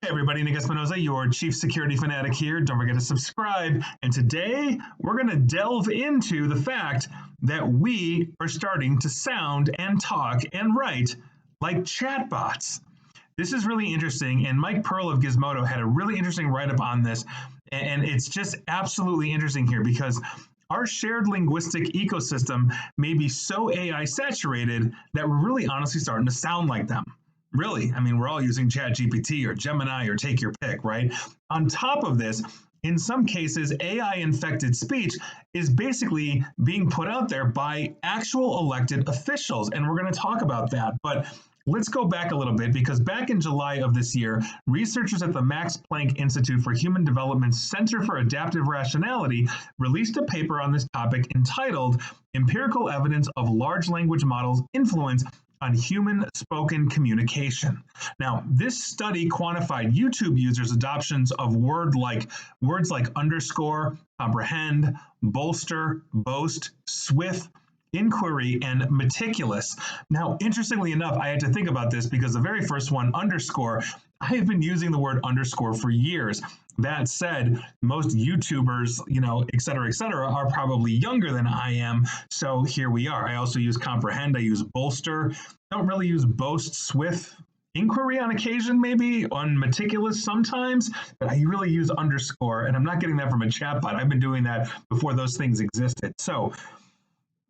Hey everybody, Nick Espinoza, your chief security fanatic here. Don't forget to subscribe. And today we're going to delve into the fact that we are starting to sound and talk and write like chatbots. This is really interesting, and Mike Pearl of Gizmodo had a really interesting write-up on this, and it's just absolutely interesting here because our shared linguistic ecosystem may be so AI saturated that we're really honestly starting to sound like them. Really, I mean, we're all using ChatGPT or Gemini or take your pick, right? On top of this, in some cases, AI infected speech is basically being put out there by actual elected officials. And we're going to talk about that. But let's go back a little bit because back in July of this year, researchers at the Max Planck Institute for Human Development's Center for Adaptive Rationality released a paper on this topic entitled Empirical Evidence of Large Language Models' Influence on Human Spoken Communication. Now, this study quantified YouTube users' adoptions of words like underscore, comprehend, bolster, boast, swift, inquiry, and meticulous. Now, interestingly enough, I had to think about this because the very first one, underscore, I have been using the word underscore for years. That said, most YouTubers, et cetera, are probably younger than I am. So here we are. I also use comprehend. I use bolster. Don't really use boast, swift, inquiry on occasion, maybe on meticulous sometimes, but I really use underscore. And I'm not getting that from a chatbot. I've been doing that before those things existed. So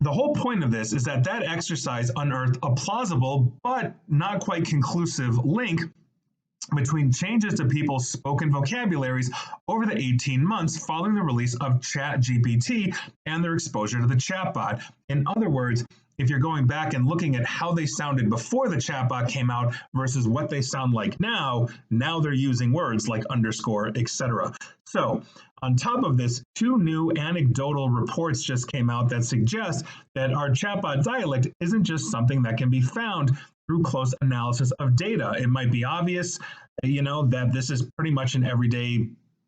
the whole point of this is that exercise unearthed a plausible but not quite conclusive link between changes to people's spoken vocabularies over the 18 months following the release of ChatGPT and their exposure to the chatbot. In other words, if you're going back and looking at how they sounded before the chatbot came out versus what they sound like now they're using words like underscore, etc. So on top of this, two new anecdotal reports just came out that suggest that our chatbot dialect isn't just something that can be found through close analysis of data. It might be obvious, that this is pretty much an everyday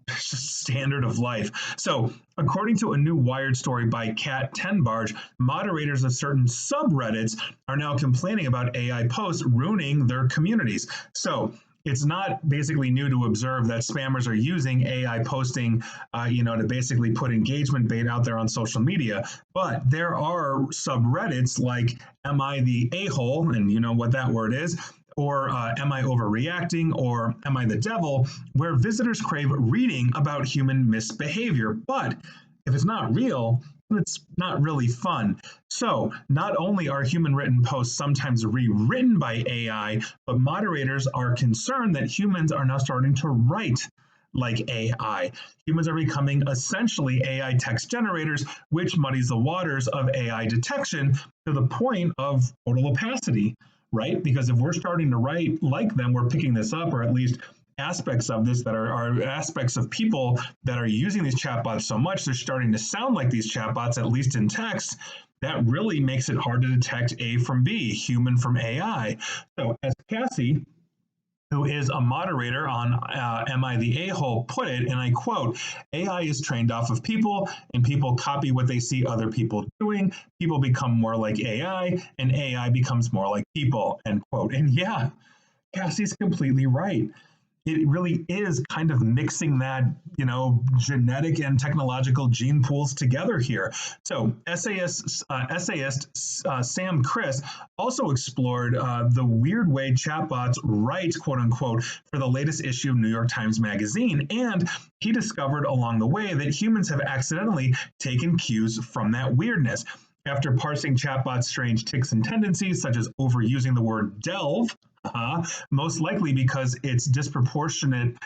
standard of life. So, according to a new Wired story by Kat Tenbarge, moderators of certain subreddits are now complaining about AI posts ruining their communities. So, it's not basically new to observe that spammers are using AI posting, to basically put engagement bait out there on social media. But there are subreddits like Am I the A-hole? And you know what that word is. Or Am I overreacting? Or Am I the devil? Where visitors crave reading about human misbehavior. But if it's not real, it's not really fun. So not only are human written posts sometimes rewritten by AI, but moderators are concerned that humans are now starting to write like AI. Humans are becoming essentially AI text generators, which muddies the waters of AI detection to the point of total opacity, right? Because if we're starting to write like them, we're picking this up, or at least aspects of this that are aspects of people that are using these chatbots so much, they're starting to sound like these chatbots, at least in text. That really makes it hard to detect A from B, human from AI. So as Cassie, who is a moderator on Am I the A-hole, put it, and I quote, AI is trained off of people, and people copy what they see other people doing. People become more like AI, and AI becomes more like people, end quote. And yeah, Cassie's completely right. It really is kind of mixing that, genetic and technological gene pools together here. So essayist Sam Chris also explored the weird way chatbots write, quote unquote, for the latest issue of New York Times Magazine. And he discovered along the way that humans have accidentally taken cues from that weirdness. After parsing chatbots' strange tics and tendencies, such as overusing the word delve, most likely because it's disproportionate,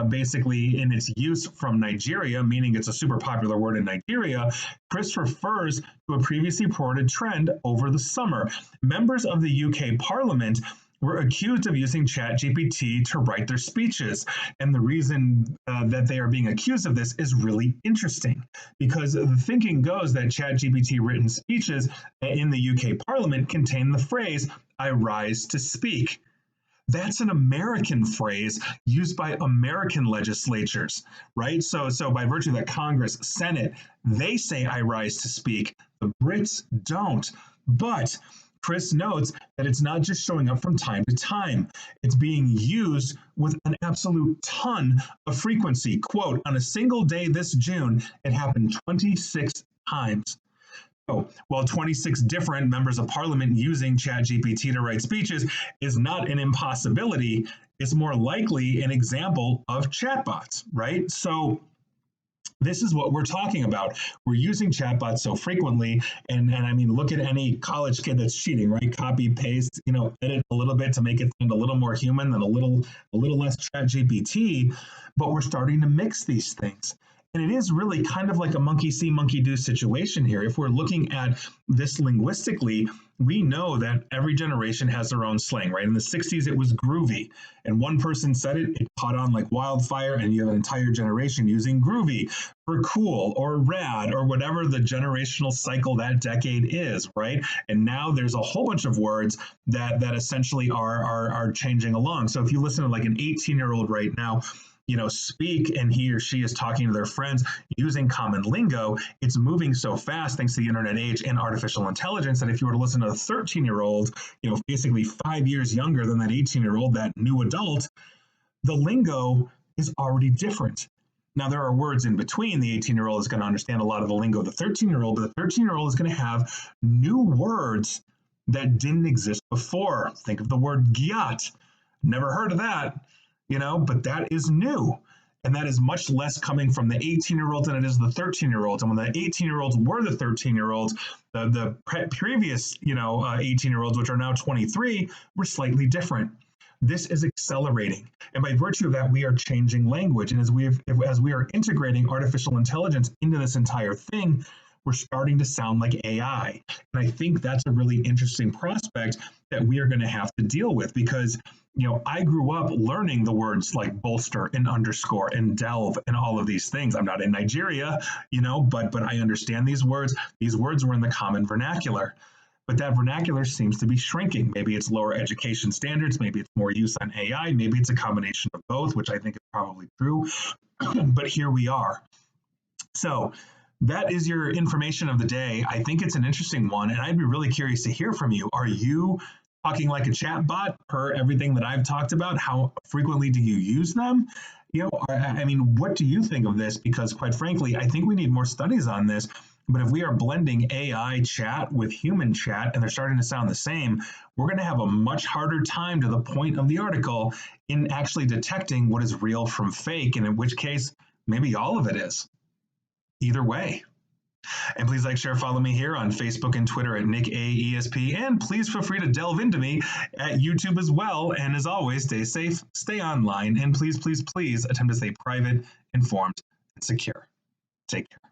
basically, in its use from Nigeria, meaning it's a super popular word in Nigeria, Chris refers to a previously reported trend over the summer. Members of the UK Parliament were accused of using ChatGPT to write their speeches. And the reason that they are being accused of this is really interesting, because the thinking goes that ChatGPT written speeches in the UK Parliament contain the phrase, I rise to speak. That's an American phrase used by American legislatures, right? So by virtue of that, Congress, Senate, they say I rise to speak. The Brits don't. But Chris notes that it's not just showing up from time to time. It's being used with an absolute ton of frequency. Quote, on a single day this June, it happened 26 times. So, while 26 different members of parliament using ChatGPT to write speeches is not an impossibility, it's more likely an example of chatbots, right? So, this is what we're talking about. We're using chatbots so frequently, and I mean, look at any college kid that's cheating, right? Copy, paste, edit a little bit to make it sound a little more human and a little less ChatGPT. But we're starting to mix these things. And it is really kind of like a monkey see, monkey do situation here. If we're looking at this linguistically, we know that every generation has their own slang, right? In the 60s, it was groovy. And one person said it caught on like wildfire, and you have an entire generation using groovy for cool or rad or whatever the generational cycle that decade is, right? And now there's a whole bunch of words that essentially are changing along. So if you listen to like an 18-year-old right now, speak, and he or she is talking to their friends using common lingo, it's moving so fast thanks to the internet age and artificial intelligence that if you were to listen to a 13-year-old, basically 5 years younger than that 18-year-old, that new adult, the lingo is already different. Now, there are words in between. The 18-year-old is going to understand a lot of the lingo of the 13-year-old, but the 13-year-old is going to have new words that didn't exist before. Think of the word gyat. Never heard of that. But that is new. And that is much less coming from the 18-year-olds than it is the 13-year-olds. And when the 18-year-olds were the 13-year-olds, the previous, 18-year-olds, which are now 23, were slightly different. This is accelerating. And by virtue of that, we are changing language. And as we are integrating artificial intelligence into this entire thing, we're starting to sound like AI. And I think that's a really interesting prospect that we are going to have to deal with because, I grew up learning the words like bolster and underscore and delve and all of these things. I'm not in Nigeria, but I understand these words. These words were in the common vernacular. But that vernacular seems to be shrinking. Maybe it's lower education standards, maybe it's more use on AI, maybe it's a combination of both, which I think is probably true. But here we are. So that is your information of the day. I think it's an interesting one, and I'd be really curious to hear from you. Are you talking like a chatbot per everything that I've talked about? How frequently do you use them? What do you think of this? Because quite frankly, I think we need more studies on this. But if we are blending AI chat with human chat and they're starting to sound the same, we're going to have a much harder time, to the point of the article, in actually detecting what is real from fake, and in which case, maybe all of it is. Either way. And please like, share, follow me here on Facebook and Twitter at Nick AESP. And please feel free to delve into me at YouTube as well. And as always, stay safe, stay online, and please, please, please attempt to stay private, informed, and secure. Take care.